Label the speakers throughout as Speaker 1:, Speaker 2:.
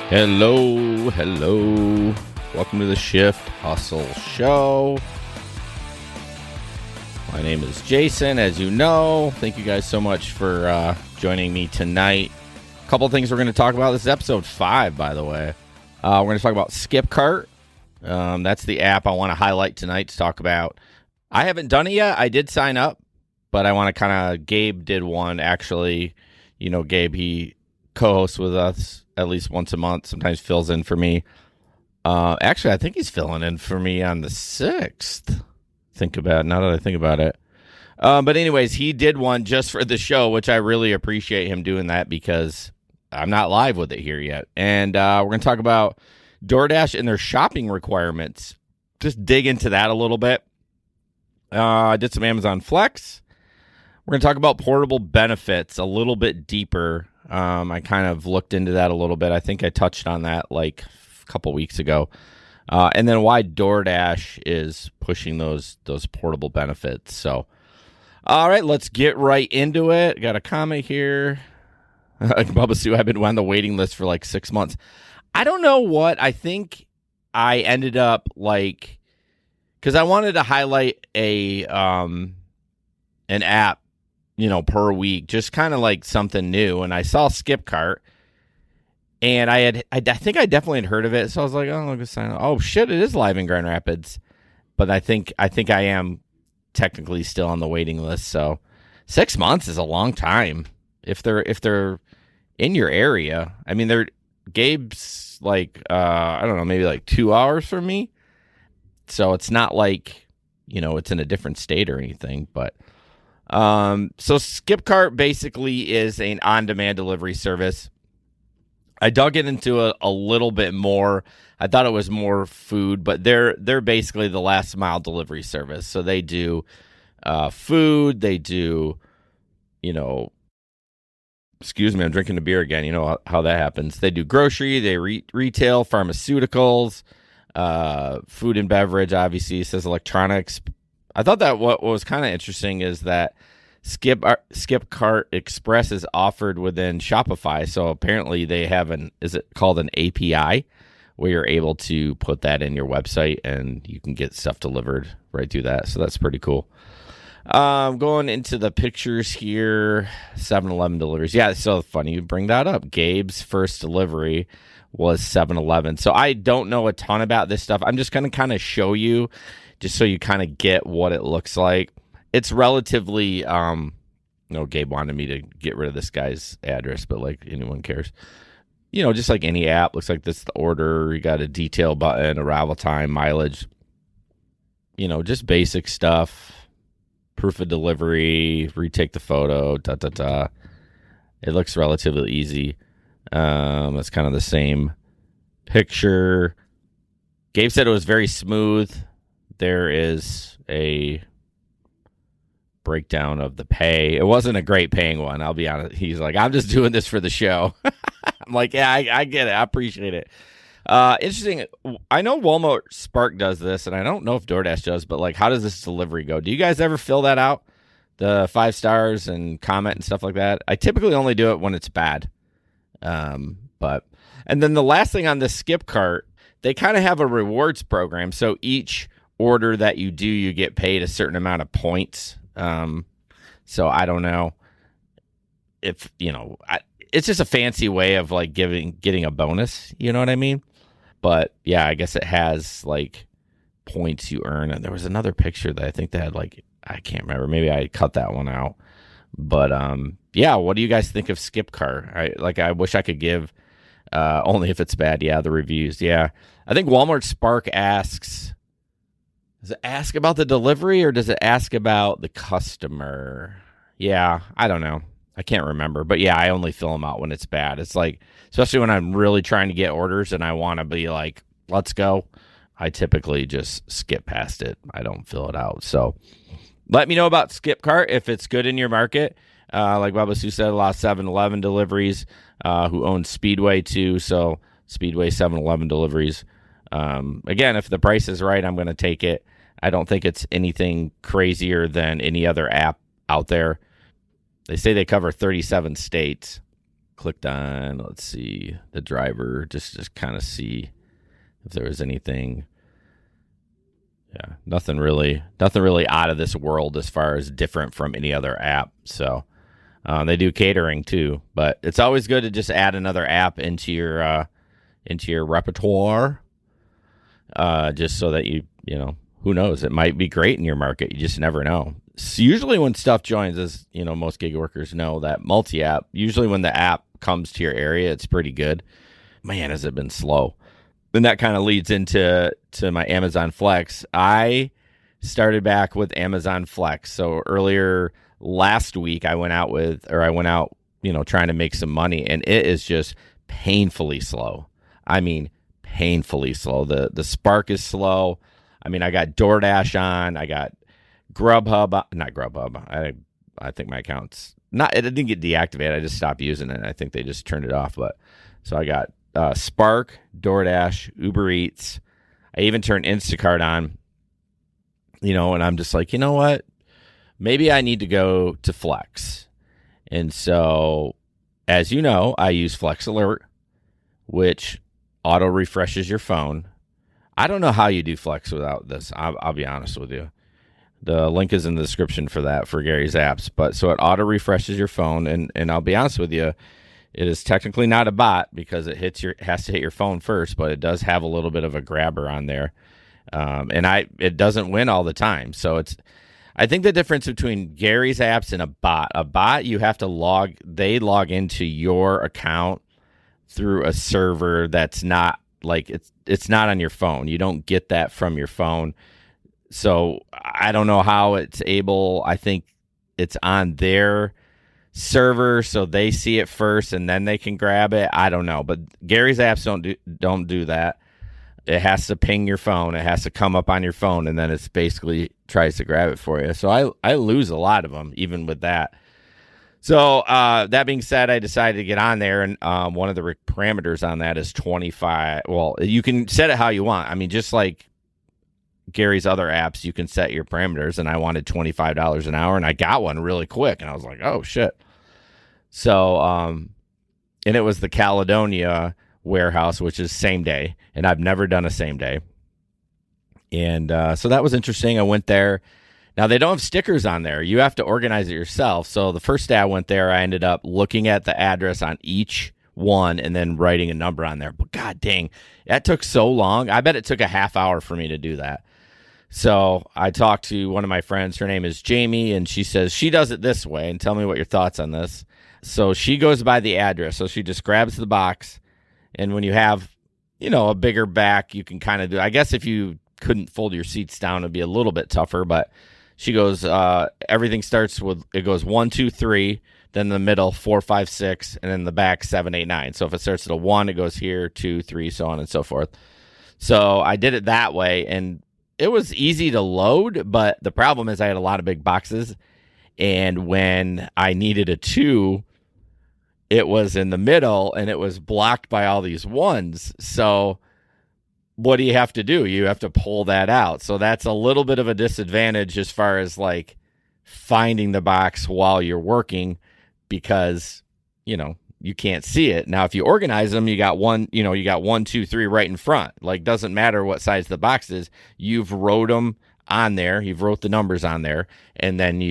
Speaker 1: Hello. Welcome to the Shift Hustle Show. My name is Jason, as you know. Thank you guys so much for joining me tonight. A couple of things we're going to talk about. This is episode 5, by the way. We're going to talk about Skipcart. That's the app I want to highlight tonight to talk about. I haven't done it yet. I did sign up, but I want to Gabe did one, actually. You know, Gabe, he co-hosts with us at least once a month, sometimes fills in for me. Actually, I think he's filling in for me on the 6th. Now that I think about it. But anyways, he did one just for the show, which I really appreciate him doing that because I'm not live with it here yet. And we're going to talk about DoorDash and their shopping requirements. Just dig into that a little bit. I did some Amazon Flex. We're going to talk about portable benefits a little bit deeper. I kind of looked into that a little bit. I think I touched on that like a couple weeks ago. And then why DoorDash is pushing those portable benefits. So, all right, let's get right into it. Got a comment here. Bubba Sue, I've been on the waiting list for like 6 months. I don't know what. I think I ended up like, because I wanted to highlight an app, you know, per week, just kind of like something new. And I saw Skipcart, and I think I definitely had heard of it. So I was like, oh, look, sign up. Oh shit, it is live in Grand Rapids. But I think I am technically still on the waiting list. So 6 months is a long time if they're in your area. I mean, Gabe's like I don't know, maybe like 2 hours from me. So it's not like, you know, it's in a different state or anything, but so Skipcart basically is an on-demand delivery service. I dug into it a little bit more. I thought it was more food, but they're basically the last mile delivery service. So they do food, they do, you know, excuse me, I'm drinking a beer again. You know how that happens. They do grocery, they retail, pharmaceuticals, food and beverage, obviously. It says electronics. I thought that what was kind of interesting is that Skipcart Express is offered within Shopify. So apparently they have is it called an API, where you're able to put that in your website and you can get stuff delivered right through that. So that's pretty cool. Going into the pictures here, 7-Eleven deliveries. Yeah, it's so funny you bring that up. Gabe's first delivery was 7-Eleven. So I don't know a ton about this stuff. I'm just going to kind of show you, just so you kind of get what it looks like. It's relatively, Gabe wanted me to get rid of this guy's address, but like anyone cares. You know, just like any app, looks like this is the order. You got a detail button, arrival time, mileage. You know, just basic stuff. Proof of delivery, retake the photo, It looks relatively easy. It's kind of the same picture. Gabe said it was very smooth. There is a breakdown of the pay. It wasn't a great paying one, I'll be honest. He's like, I'm just doing this for the show. I'm like, yeah, I get it. I appreciate it. Interesting. I know Walmart Spark does this, and I don't know if DoorDash does, but like, how does this delivery go? Do you guys ever fill that out? The 5 stars and comment and stuff like that? I typically only do it when it's bad. And then the last thing on the Skipcart, they kind of have a rewards program. So each order that you do, you get paid a certain amount of points. So I don't know if, you know, it's just a fancy way of like getting a bonus. You know what I mean? But yeah, I guess it has like points you earn. And there was another picture that I think they had like, I can't remember. Maybe I cut that one out. But yeah, what do you guys think of Skipcart? I wish I could give only if it's bad. Yeah, the reviews. Yeah, I think Walmart Spark asks. Does it ask about the delivery or does it ask about the customer? Yeah, I don't know. I can't remember. But yeah, I only fill them out when it's bad. It's like, especially when I'm really trying to get orders and I want to be like, let's go. I typically just skip past it. I don't fill it out. So let me know about Skipcart if it's good in your market. Like Bubba Sue said, a lot of 7-Eleven deliveries, who owns Speedway too. So Speedway 7-Eleven deliveries. Again, if the price is right, I'm going to take it. I don't think it's anything crazier than any other app out there. They say they cover 37 states. clicked on, let's see, the driver, just kind of see if there was anything. Yeah, nothing really out of this world as far as different from any other app. So they do catering too, but it's always good to just add another app into your repertoire, just so that you know, who knows, it might be great in your market. You just never know. So usually when stuff joins, as you know, most gig workers know, that multi-app, usually when the app comes to your area, it's pretty good. Man, has it been slow. And that kind of leads into my Amazon Flex. I started back with Amazon Flex. So earlier last week, I went out, you know, trying to make some money, and it is just painfully slow. I mean, painfully slow. The spark is slow. I mean, I got DoorDash on. I got Grubhub. Not Grubhub. I think my account's not. It didn't get deactivated. I just stopped using it. I think they just turned it off. But so I got Spark, DoorDash, Uber Eats. I even turned Instacart on, you know, and I'm just like, you know what? Maybe I need to go to Flex. And so, as you know, I use Flex Alert, which auto refreshes your phone. I don't know how you do Flex without this. I'll be honest with you. The link is in the description for that, for Gary's apps. But so it auto refreshes your phone, and I'll be honest with you, it is technically not a bot because it has to hit your phone first, but it does have a little bit of a grabber on there, and it doesn't win all the time. So I think the difference between Gary's apps and a bot, you have to they log into your account through a server that's not like it's not on your phone. You don't get that from your phone. So I don't know how it's able. I think it's on their server, so they see it first and then they can grab it. I don't know, but Gary's apps don't do that. It has to ping your phone. It has to come up on your phone, and then it's basically tries to grab it for you. So I lose a lot of them even with that. So that being said, I decided to get on there, and one of the parameters on that is 25. Well, you can set it how you want. I mean, just like Gary's other apps, you can set your parameters, and I wanted $25 an hour, and I got one really quick, and I was like, oh shit. So and it was the Caledonia warehouse, which is same day, and I've never done a same day, and so that was interesting. I went there. Now they don't have stickers on there. You have to organize it yourself. So the first day I went there, I ended up looking at the address on each one and then writing a number on there. But god dang, that took so long. I bet it took a half hour for me to do that. So I talked to one of my friends. Her name is Jamie, and she says she does it this way. And tell me what your thoughts on this. So she goes by the address. So she just grabs the box, and when you have, you know, a bigger back, you can kind of do. I guess if you couldn't fold your seats down, it'd be a little bit tougher. But she goes, everything starts with, it goes 1, 2, 3, then the middle 4, 5, 6, and then the back 7, 8, 9. So if it starts at a 1, it goes here, 2, 3, so on and so forth. So I did it that way, and it was easy to load, but the problem is I had a lot of big boxes, and when I needed a 2, it was in the middle, and it was blocked by all these 1s. So what do you have to do? You have to pull that out. So that's a little bit of a disadvantage as far as like finding the box while you're working, because, you know, you can't see it. Now, if you organize them, you got 1, 2, 3 right in front. Like, doesn't matter what size the box is. You've wrote them on there. You've wrote the numbers on there, and then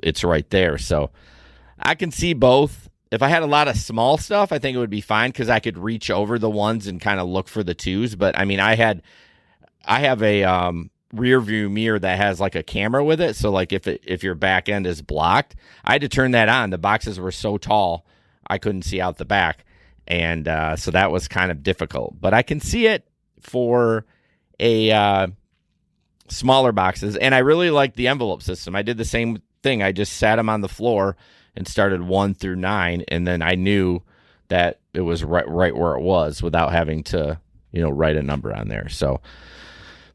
Speaker 1: it's right there. So I can see both. If I had a lot of small stuff, I think it would be fine because I could reach over the 1s and kind of look for the 2s. But I mean, I have a rear view mirror that has like a camera with it. So like if your back end is blocked, I had to turn that on. The boxes were so tall, I couldn't see out the back. And so that was kind of difficult. But I can see it for a smaller boxes. And I really like the envelope system. I did the same thing. I just sat them on the floor and started 1 through 9, and then I knew that it was right where it was without having to, write a number on there. So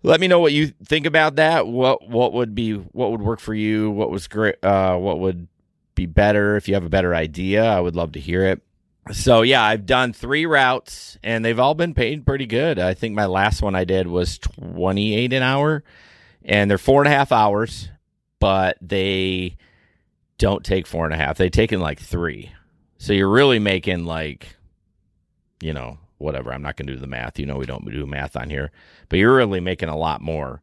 Speaker 1: let me know what you think about that. What would work for you? What was great? What would be better? If you have a better idea, I would love to hear it. So yeah, I've done 3 routes, and they've all been paid pretty good. I think my last one I did was $28 an hour, and they're 4.5 hours, but they don't take 4.5. They take in like 3. So you're really making like, whatever. I'm not going to do the math. We don't do math on here. But you're really making a lot more.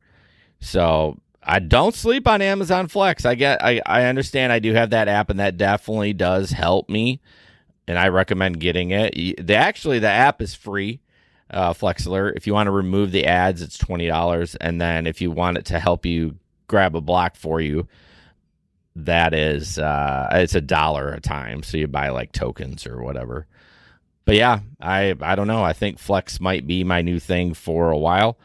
Speaker 1: So I don't sleep on Amazon Flex. I understand I do have that app, and that definitely does help me. And I recommend getting it. The app is free, Flex Alert. If you want to remove the ads, it's $20. And then if you want it to help you grab a block for you, that is it's $1 a time. So you buy like tokens or whatever. But yeah, I don't know. I think Flex might be my new thing for a while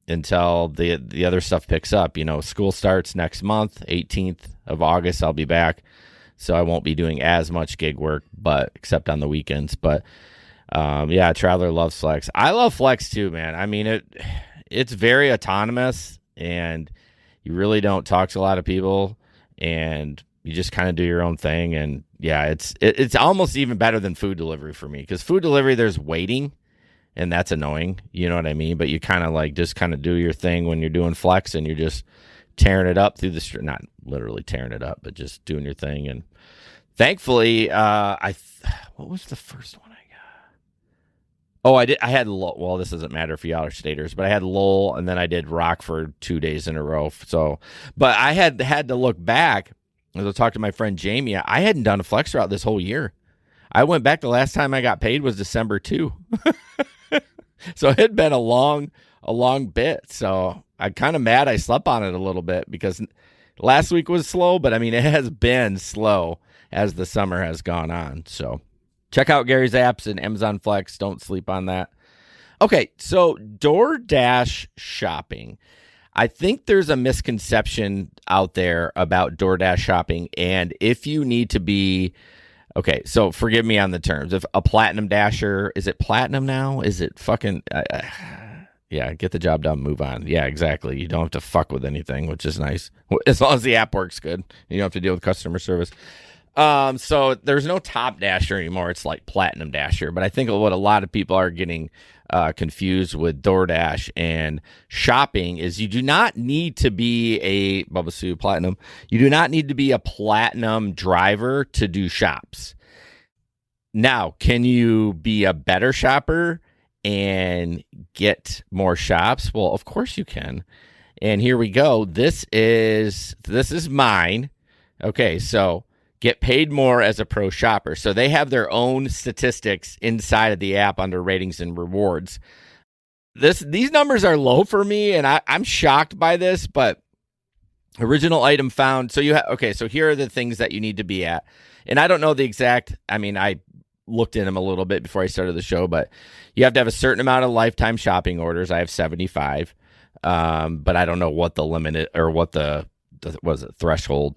Speaker 1: until the other stuff picks up. School starts next month, 18th of August. I'll be back. So I won't be doing as much gig work, but except on the weekends. But Traveler loves Flex. I love Flex too, man. I mean, it's very autonomous, and you really don't talk to a lot of people, and you just kind of do your own thing. And yeah, it's almost even better than food delivery for me, because food delivery, there's waiting, and that's annoying. You know what I mean? But you kind of just do your thing when you're doing Flex, and you're just tearing it up through the street. Not literally tearing it up, but just doing your thing. And thankfully, what was the first one I got? Oh, I had Lowell. Well, this doesn't matter for y'all are staters, but I had Lowell, and then I did Rockford 2 days in a row. So, but I had to look back as I talked to my friend Jamie. I hadn't done a Flex route this whole year. I went back. The last time I got paid was December 2. So it had been a long bit. So I'm kind of mad I slept on it a little bit, because last week was slow, but I mean, it has been slow as the summer has gone on. So check out Gary's apps and Amazon Flex. Don't sleep on that. Okay, so DoorDash shopping. I think there's a misconception out there about DoorDash shopping, and if you need to be... Okay, so forgive me on the terms. If a platinum dasher, is it platinum now? Is it fucking... yeah, get the job done, move on. Yeah, exactly. You don't have to fuck with anything, which is nice. As long as the app works good. You don't have to deal with customer service. So there's no top dasher anymore. It's like platinum dasher. But I think what a lot of people are getting confused with DoorDash and shopping is you do not need to be a Bubba Sue platinum. You do not need to be a platinum driver to do shops. Now, can you be a better shopper and get more shops? Well, of course you can. And here we go. This is mine. Okay, so get paid more as a pro shopper. So they have their own statistics inside of the app under ratings and rewards. These numbers are low for me, and I'm shocked by this, but original item found. So so here are the things that you need to be at. And I don't know the exact, I looked in them a little bit before I started the show, but you have to have a certain amount of lifetime shopping orders. I have 75, but I don't know what the limit is, or what the threshold.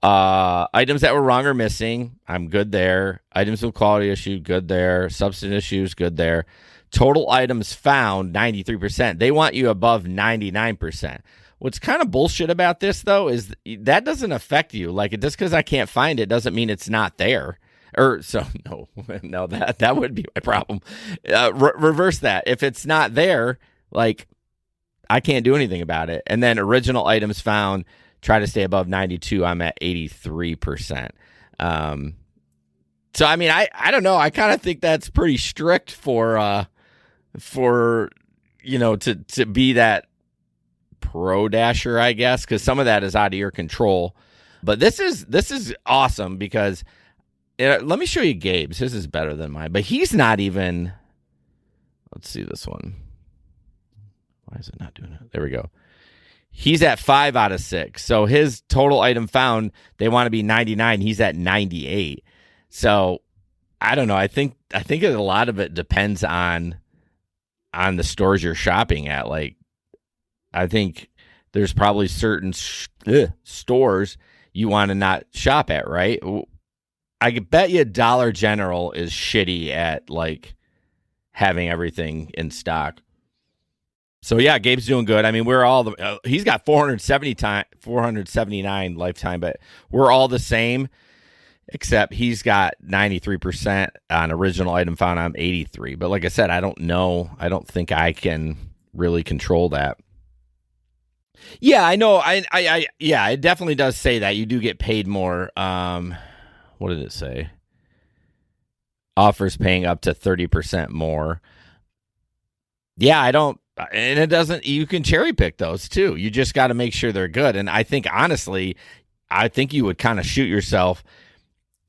Speaker 1: Items that were wrong or missing, I'm good there. Items with quality issue, good there. Substance issues, good there. Total items found, 93%. They want you above 99%. What's kind of bullshit about this, though, is that doesn't affect you. Like, just because I can't find it doesn't mean it's not there. No, that would be my problem. Reverse that. If it's not there, like, I can't do anything about it. And then original items found, try to stay above 92. I'm at 83%. So, I don't know. I kind of think that's pretty strict for to be that pro dasher, I guess, because some of that is out of your control. But this is awesome, because let me show you Gabe's. His is better than mine, but he's not even. Let's see this one. Why is it not doing it? There we go. He's at 5 out of 6. So his total item found, they want to be 99. He's at 98. So I don't know. I think a lot of it depends on the stores you're shopping at. Like, I think there's probably certain stores you want to not shop at, right? I could bet you Dollar General is shitty at like having everything in stock. So yeah, Gabe's doing good. We're all he's got 479 lifetime, but we're all the same, except he's got 93% on original item found. I'm 83. But like I said, I don't know. I don't think I can really control that. Yeah, I know. Yeah, it definitely does say that you do get paid more. What did it say? offers paying up to 30% more. Yeah, I don't, and it doesn't, you can cherry pick those too. You just got to make sure they're good. And I think, honestly, I think you would kind of shoot yourself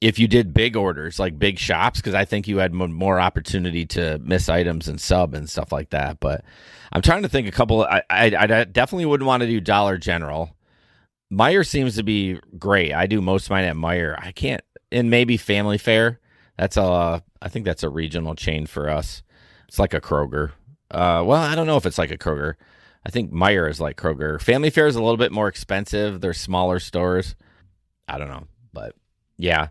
Speaker 1: if you did big orders, like big shops, because I think you had more opportunity to miss items and sub and stuff like that. But I'm trying to think a couple, I definitely wouldn't want to do Dollar General. Meijer seems to be great. I do most of mine at Meijer. I can't, and maybe Family Fare. I think that's a regional chain for us. It's like a Kroger. Well, I don't know if it's like a Kroger. I think Meijer is like Kroger. Family Fare is a little bit more expensive. They're smaller stores. I don't know, but yeah.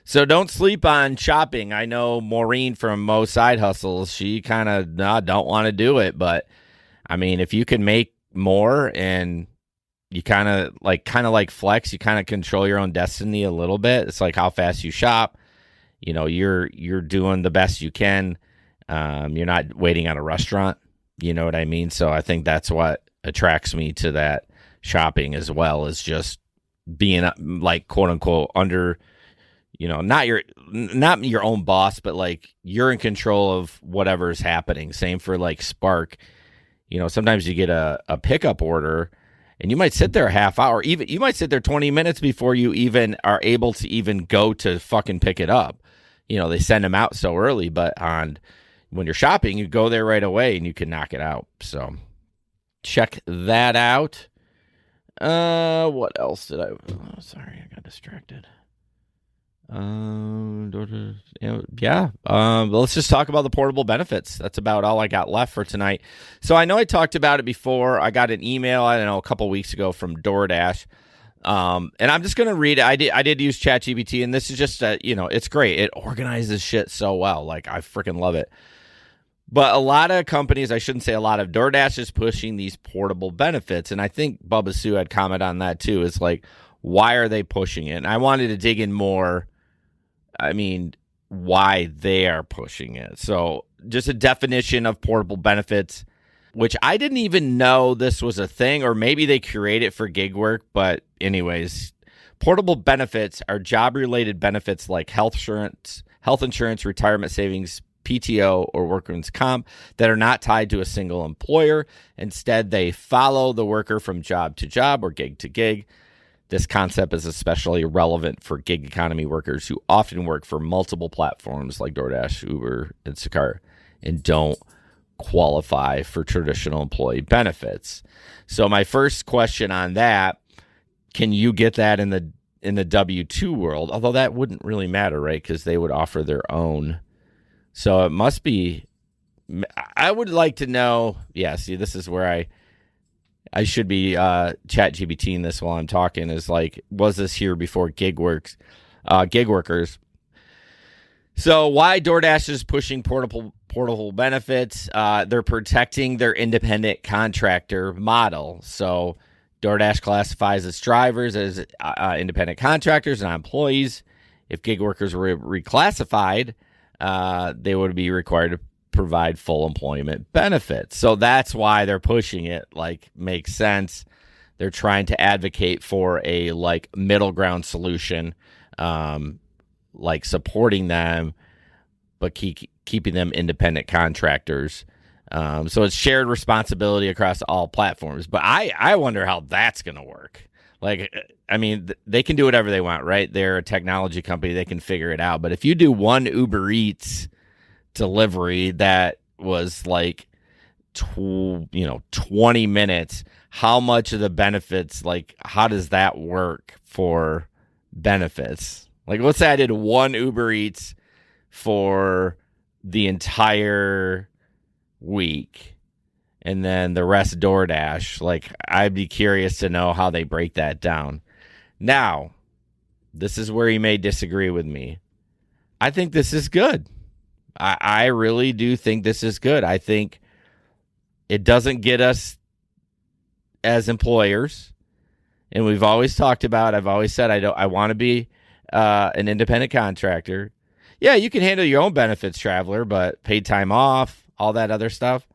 Speaker 1: So don't sleep on shopping. I know Maureen from Mo Side Hustles, she kind of don't want to do it, but I mean, if you can make more and you kind of like flex, you kind of control your own destiny a little bit. It's like how fast you shop. You're doing the best you can. You're not waiting on a restaurant. You know what I mean? So I think that's what attracts me to that shopping as well, is just being like, quote unquote, under, not your own boss, but like you're in control of whatever's happening. Same for like Spark. Sometimes you get a pickup order and you might sit there a half hour, even you might sit there 20 minutes before you even are able to even go to fucking pick it up. They send them out so early, but when you're shopping, you go there right away and you can knock it out. So check that out. What else did sorry, I got distracted. Let's just talk about the portable benefits. That's about all I got left for tonight. So I know I talked about it before. I got an email, I don't know, a couple weeks ago from DoorDash. And I'm just going to read it. I did use ChatGPT, and this is just, it's great. It organizes shit so well. Like, I freaking love it. But a lot of companies, I shouldn't say a lot of, DoorDash is pushing these portable benefits. And I think Bubba Sue had comment on that too. It's like, why are they pushing it? And I wanted to dig in more. I mean, why they are pushing it. So just a definition of portable benefits, which I didn't even know this was a thing, or maybe they create it for gig work. But anyways, portable benefits are job-related benefits like health insurance, retirement savings, PTO, or workman's comp that are not tied to a single employer. Instead, they follow the worker from job to job or gig to gig. This concept is especially relevant for gig economy workers who often work for multiple platforms like DoorDash, Uber, and Skipcart, and don't qualify for traditional employee benefits. So my first question on that, can you get that in the W-2 world? Although that wouldn't really matter, right? Because they would offer their own. So it must be, I would like to know, see, this is where I should be chat GBTing this while I'm talking, is like, was this here before gig workers? So why DoorDash is pushing portable benefits? They're protecting their independent contractor model. So DoorDash classifies its drivers as independent contractors and employees. If gig workers were reclassified, they would be required to provide full employment benefits. So that's why they're pushing it. Like, makes sense. They're trying to advocate for a like middle ground solution, like supporting them, but keeping them independent contractors. So it's shared responsibility across all platforms. But I wonder how that's going to work. Like, I mean, they can do whatever they want, right? They're a technology company. They can figure it out. But if you do one Uber Eats delivery that was like 20 minutes, how much of the benefits, like, how does that work for benefits? Like, let's say I did one Uber Eats for the entire week and then the rest DoorDash. Like, I'd be curious to know how they break that down. Now, this is where you may disagree with me. I think this is good. I really do think this is good. I think it doesn't get us as employers, and we've always talked about, I've always said I want to be an independent contractor. Yeah, you can handle your own benefits, traveler, but paid time off, all that other stuff.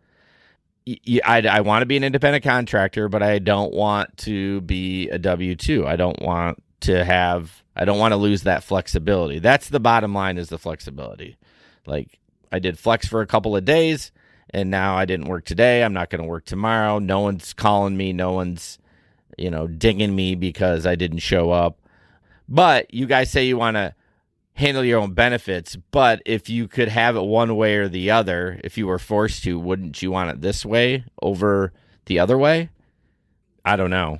Speaker 1: I want to be an independent contractor, but I don't want to be a W-2. I don't want to lose that flexibility. That's the bottom line, is the flexibility. Like, I did flex for a couple of days, and now I didn't work today. I'm not going to work tomorrow. No one's calling me. No one's, dinging me because I didn't show up. But you guys say you want to handle your own benefits, but if you could have it one way or the other, if you were forced to, wouldn't you want it this way over the other way? I don't know.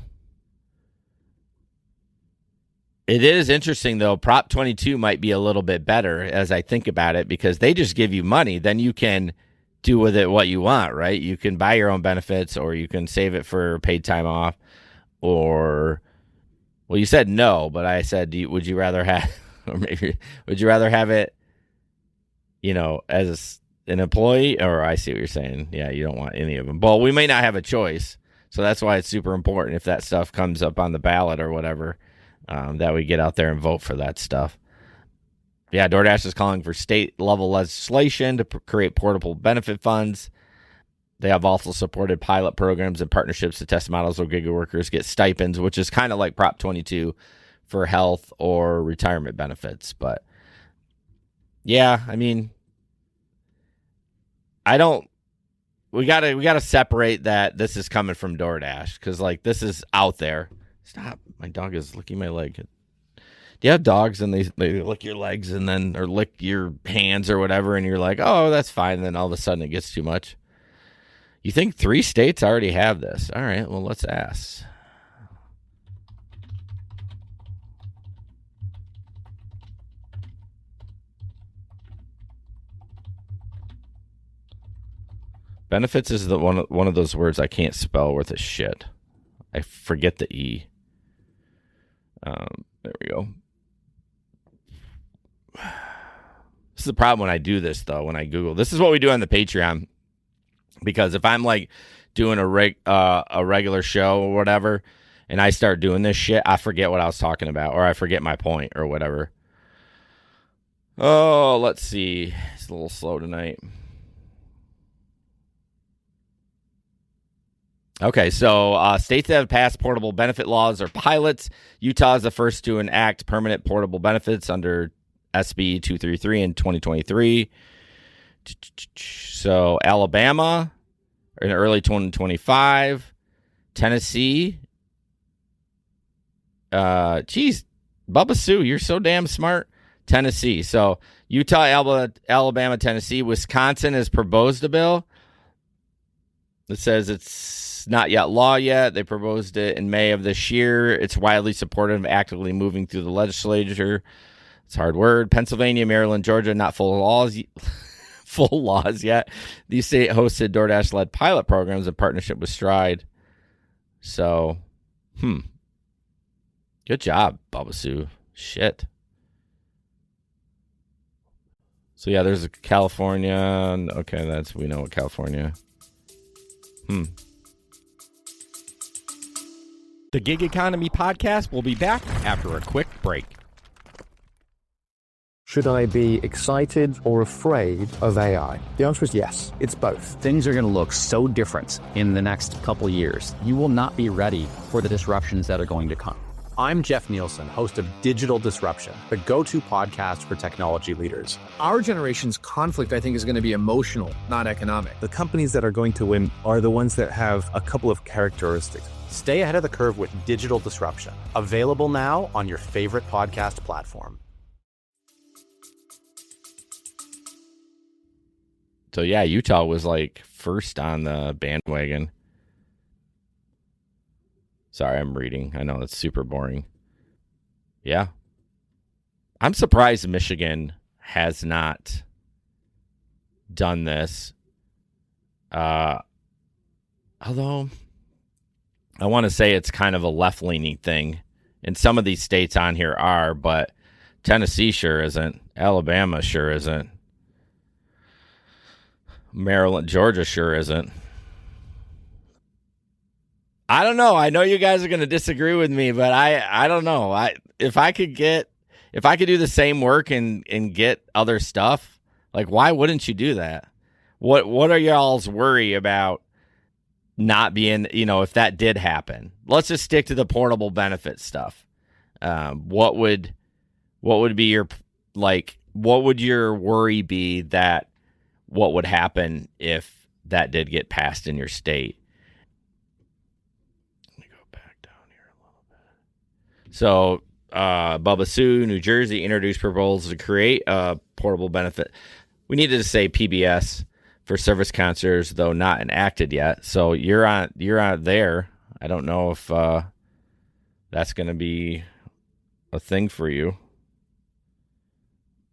Speaker 1: It is interesting, though. Prop 22 might be a little bit better as I think about it, because they just give you money. Then you can do with it what you want, right? You can buy your own benefits, or you can save it for paid time off. Or, well, you said no, but I said, would you rather have, or maybe, would you rather have it, as an employee? Or I see what you're saying. Yeah, you don't want any of them. Well, we may not have a choice. So that's why it's super important if that stuff comes up on the ballot or whatever. That we get out there and vote for that stuff. Yeah, DoorDash is calling for state-level legislation to create portable benefit funds. They have also supported pilot programs and partnerships to test models where gig workers get stipends, which is kind of like Prop 22 for health or retirement benefits. But, yeah, I mean, we gotta separate that this is coming from DoorDash, because, like, this is out there. Stop. My dog is licking my leg. Do you have dogs and they lick your legs or lick your hands or whatever, and you're like, oh, that's fine, and then all of a sudden it gets too much? You think 3 states already have this? All right, well, let's ask. Benefits is the one of those words I can't spell worth a shit. I forget the E. There we go. This is the problem when I do this, though, when I Google. This is what we do on the Patreon. Because if I'm, like, doing a regular show or whatever, and I start doing this shit, I forget what I was talking about, or I forget my point or whatever. Oh, let's see. It's a little slow tonight. Okay, so states that have passed portable benefit laws are pilots. Utah is the first to enact permanent portable benefits under SB 233 in 2023. So Alabama in early 2025. Tennessee. Geez, Bubba Sue, you're so damn smart. Tennessee. So Utah, Alabama, Tennessee. Wisconsin has proposed a bill. It says it's not yet law yet. They proposed it in May of this year. It's widely supported and actively moving through the legislature. It's a hard word. Pennsylvania, Maryland, Georgia, not full laws yet. These state-hosted DoorDash-led pilot programs in partnership with Stride. So, good job, Bubba Sue. Shit. So, yeah, there's a California. Okay, we know what California. The Gig Economy Podcast will be back after a quick break.
Speaker 2: Should I be excited or afraid of AI? The answer is yes. It's both.
Speaker 3: Things are going to look so different in the next couple years. You will not be ready for the disruptions that are going to come.
Speaker 2: I'm Jeff Nielsen, host of Digital Disruption, the go-to podcast for technology leaders.
Speaker 4: Our generation's conflict, I think, is going to be emotional, not economic.
Speaker 5: The companies that are going to win are the ones that have a couple of characteristics.
Speaker 2: Stay ahead of the curve with Digital Disruption. Available now on your favorite podcast platform.
Speaker 1: So, yeah, Utah was, like, first on the bandwagon. Sorry, I'm reading. I know it's super boring. Yeah. I'm surprised Michigan has not done this. Although I want to say it's kind of a left-leaning thing. And some of these states on here are, but Tennessee sure isn't. Alabama sure isn't. Maryland, Georgia sure isn't. I don't know. I know you guys are going to disagree with me, but I don't know. If I could do the same work and get other stuff, like, why wouldn't you do that? What are y'all's worry about not being, if that did happen? Let's just stick to the portable benefit stuff. What would be your, like, what would your worry be that what would happen if that did get passed in your state? Let me go back down here a little bit. So, Bubba Sue, New Jersey, introduced proposals to create a portable benefit. We needed to say PBS for service counselors, though not enacted yet. So you're on there. I don't know if that's going to be a thing for you.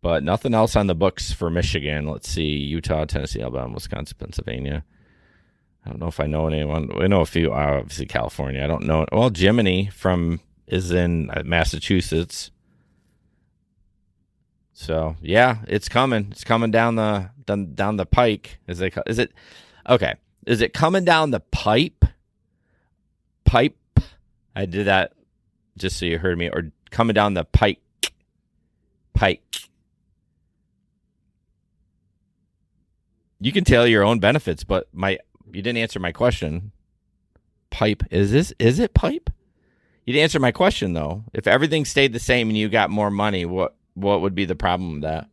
Speaker 1: But nothing else on the books for Michigan. Let's see. Utah, Tennessee, Alabama, Wisconsin, Pennsylvania. I don't know if I know anyone. I know a few. Obviously, California. I don't know. Well, Jiminy is in Massachusetts. So, yeah, it's coming. It's coming down the pike. Is it okay? Is it coming down the pipe? Pipe. I did that just so you heard me. Or coming down the pike. Pike. You can tailor your own benefits, but you didn't answer my question. Pipe. Is it pipe? You didn't answer my question, though. If everything stayed the same and you got more money, what would be the problem with that?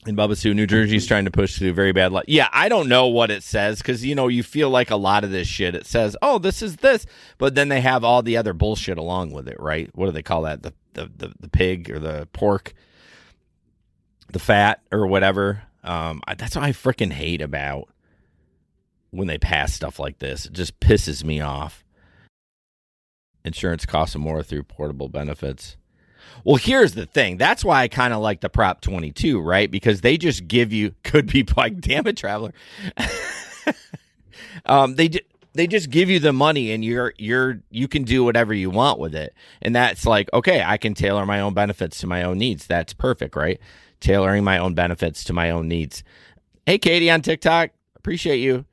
Speaker 1: In Bubba Sue, New Jersey's trying to push through very bad luck. Yeah, I don't know what it says because, you feel like a lot of this shit. It says, oh, this is this. But then they have all the other bullshit along with it, right? What do they call that? The pig or the pork? The fat or whatever. That's what I freaking hate about when they pass stuff like this. It just pisses me off. Insurance costs more through portable benefits. Well, here's the thing. That's why I kind of like the Prop 22, right? Because they just give you, could be like, damn it, traveler. They just give you the money and you can do whatever you want with it. And that's like, okay, I can tailor my own benefits to my own needs. That's perfect, right? Tailoring my own benefits to my own needs. Hey, Katie on TikTok. Appreciate you.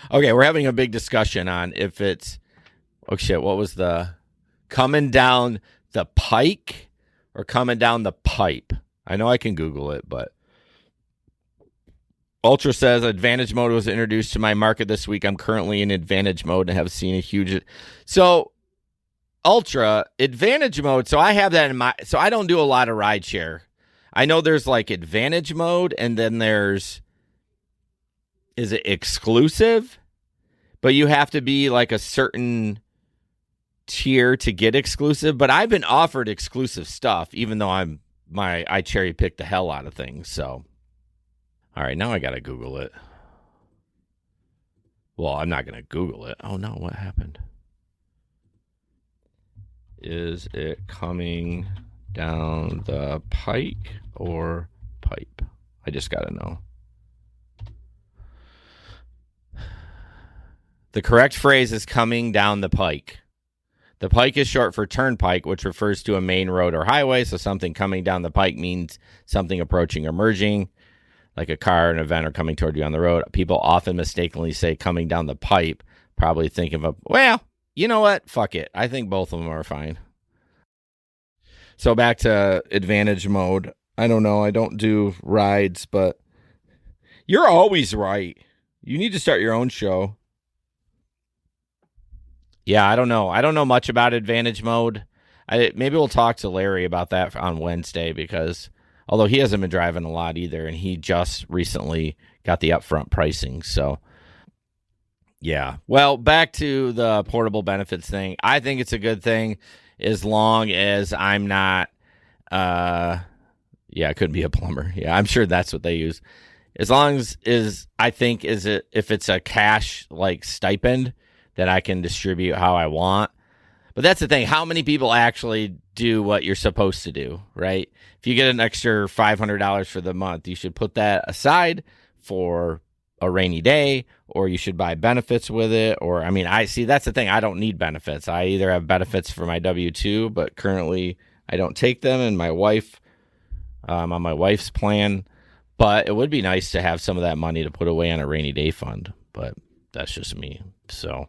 Speaker 1: Okay, we're having a big discussion on if it's, oh shit, what was the coming down the pike or coming down the pipe? I know I can Google it, but Ultra says Advantage mode was introduced to my market this week. I'm currently in Advantage mode and have seen a huge. So Ultra Advantage mode. So I have that in my. So I don't do a lot of rideshare. I know there's like Advantage mode, and then is it exclusive? But you have to be like a certain tier to get exclusive. But I've been offered exclusive stuff, even though I cherry pick the hell out of things. So, all right, now I gotta Google it. Well, I'm not gonna Google it. Oh no, what happened? Is it coming down the pike or pipe? I just gotta know. The correct phrase is coming down the pike. The pike is short for turnpike, which refers to a main road or highway. So something coming down the pike means something approaching or merging, like a car, an event, or coming toward you on the road. People often mistakenly say coming down the pipe, probably think of well, you know what? Fuck it. I think both of them are fine. So back to Advantage mode. I don't know. I don't do rides, but you're always right. You need to start your own show. Yeah, I don't know. I don't know much about Advantage mode. Maybe we'll talk to Larry about that on Wednesday because although he hasn't been driving a lot either, and he just recently got the upfront pricing. So, yeah. Well, back to the portable benefits thing. I think it's a good thing as long as I'm not, it could be a plumber. Yeah, I'm sure that's what they use. As long as if it's a cash like stipend that I can distribute how I want. But that's the thing. How many people actually do what you're supposed to do, right? If you get an extra $500 for the month, you should put that aside for a rainy day, or you should buy benefits with it. Or, that's the thing. I don't need benefits. I either have benefits for my W-2, but currently I don't take them. And my wife, I'm on my wife's plan. But it would be nice to have some of that money to put away on a rainy day fund. But that's just me. So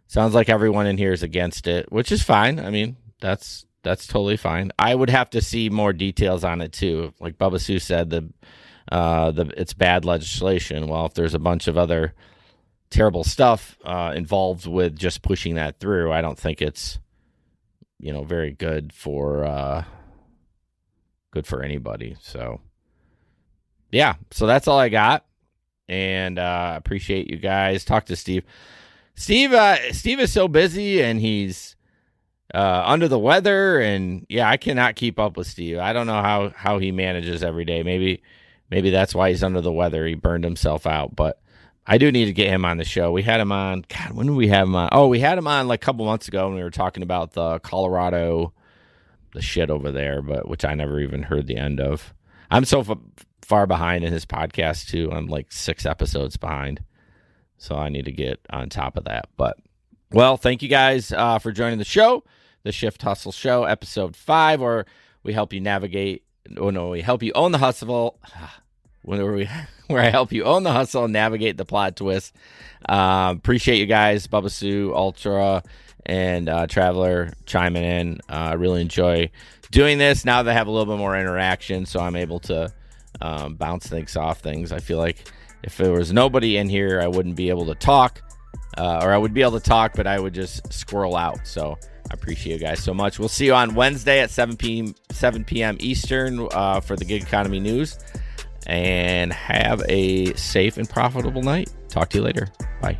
Speaker 1: sounds like everyone in here is against it, which is fine. That's totally fine. I would have to see more details on it too. Like Bubba Sue said, it's bad legislation. Well, if there's a bunch of other terrible stuff involved with just pushing that through, I don't think it's very good for anybody. So yeah, so that's all I got, and appreciate you guys. Talk to Steve. Steve is so busy, and he's under the weather, and yeah, I cannot keep up with Steve. I don't know how he manages every day. Maybe that's why he's under the weather. He burned himself out, but I do need to get him on the show. We had him on, God, when did we have him on? Oh, we had him on like a couple months ago when we were talking about the Colorado, the shit over there, but which I never even heard the end of. I'm so far behind in his podcast too. I'm like 6 episodes behind. So I need to get on top of that. But, well, thank you guys for joining the show, the Shift Hustle Show, episode 5, where we help you navigate. Oh, no, we help you own the hustle. Where I help you own the hustle and navigate the plot twist. Appreciate you guys, Bubba Sue, Ultra, and Traveler chiming in. I really enjoy doing this now that I have a little bit more interaction, so I'm able to bounce things off things. I feel like if there was nobody in here, I wouldn't be able to talk, or I would be able to talk, but I would just squirrel out. So I appreciate you guys so much. We'll see you on Wednesday at 7 p.m. Eastern for the gig economy news. And have a safe and profitable night. Talk to you later. Bye.